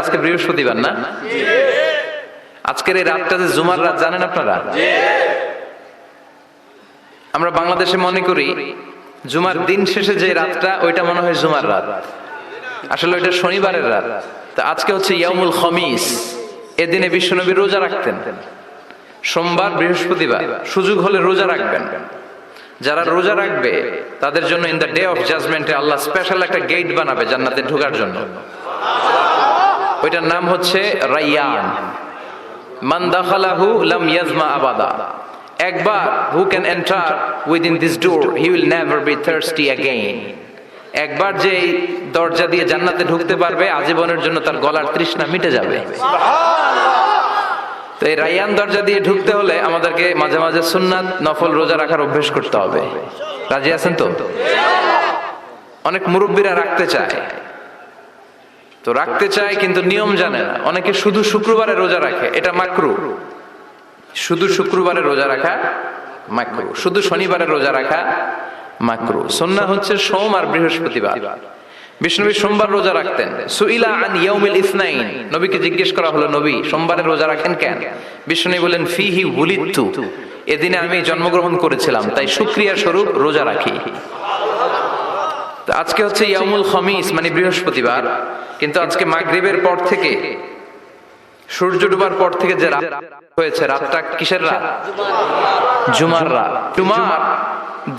আজকে বৃহস্পতিবার না? আজকের এই রাতটা যে জুমার রাত জানেন আপনারা? আমরা বাংলাদেশে মনে করি জুমার দিন শেষে যে রাতটা ওইটা মনে হয় জুমার রাত, আসলে ওইটা শনিবারের রাত। তা আজকে হচ্ছে ইয়াউমুল খমিস। এদিনে বিশ্বনবী রোজা রাখতেন, সোমবার বৃহস্পতিবার সুযোগ হলে রোজা রাখবেন। যারা রোজা রাখবে তাদের জন্য ইন দ্য ডে অফ জাজমেন্টে আল্লাহ স্পেশাল একটা গেট বানাবে জান্নাতে ঢোকার জন্য। ওইটার নাম হচ্ছে রাইয়ান। মান দাখালাহু লাম ইয়াজমা আবাদা। একবার who can enter within this door he will never be thirsty again. একবার যে দরজা দিয়ে জান্নাতে ঢুকতে পারবে আজীবনের জন্য তার গলার তৃষ্ণা মিটে যাবে। তো এই রাইয়ান দরজা দিয়ে ঢুকতে হলে আমাদেরকে মাঝে মাঝে সুন্নাত নফল রোজা রাখার অভ্যেস করতে হবে। রাজি আছেন তো? অনেক মুরব্বীরা রাখতে চায়, তো রাখতে চায় কিন্তু নিয়ম জানে না। অনেকে শুধু শুক্রবারে রোজা রাখে, এটা মাকরু। শুধু শুক্রবারে রোজা রাখা মাকরু, শুধু শনিবারে রোজা রাখা মাকরু। সুন্নাহ হচ্ছে সোম আর বৃহস্পতিবার। বিষ্ণুনবী সোমবার রোজা রাখতেন। সুইলা আন ইয়াউমিল ইসনাইন, নবীকে জিজ্ঞেস করা হলো, নবী সোমবারে রোজা রাখেন কেন? বিষ্ণুনবী বলেন, ফিহি উলিদতু, এদিনে আমি জন্মগ্রহণ করেছিলাম তাই শুকরিয়া স্বরূপ রোজা রাখি। তো আজকে হচ্ছে ইয়াউমুল খমিস মানে বৃহস্পতিবার, কিন্তু আজকে মাগরিবের পর থেকে সূর্য ডুবার পর থেকে যে রাত হয়েছে, রাতটা কিসের রাত? জুমার রাত। জুমার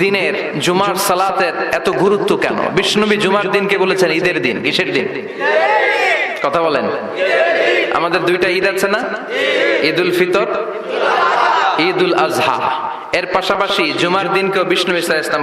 দিনের জুমার সালাতের এত গুরুত্ব কেন? বিষ্ণুনবী জুমার দিনকে বলেছেন ঈদের দিন। কিসের দিন? কথা বলেন। আমাদের দুইটা ঈদ আছে না? ঈদুল ফিতর, ঈদুল আজহা। এর পাশাপাশি জুমার দিনকেও বিষ্ণু সাল্লাল্লাহু আলাইহি ওয়াসাল্লাম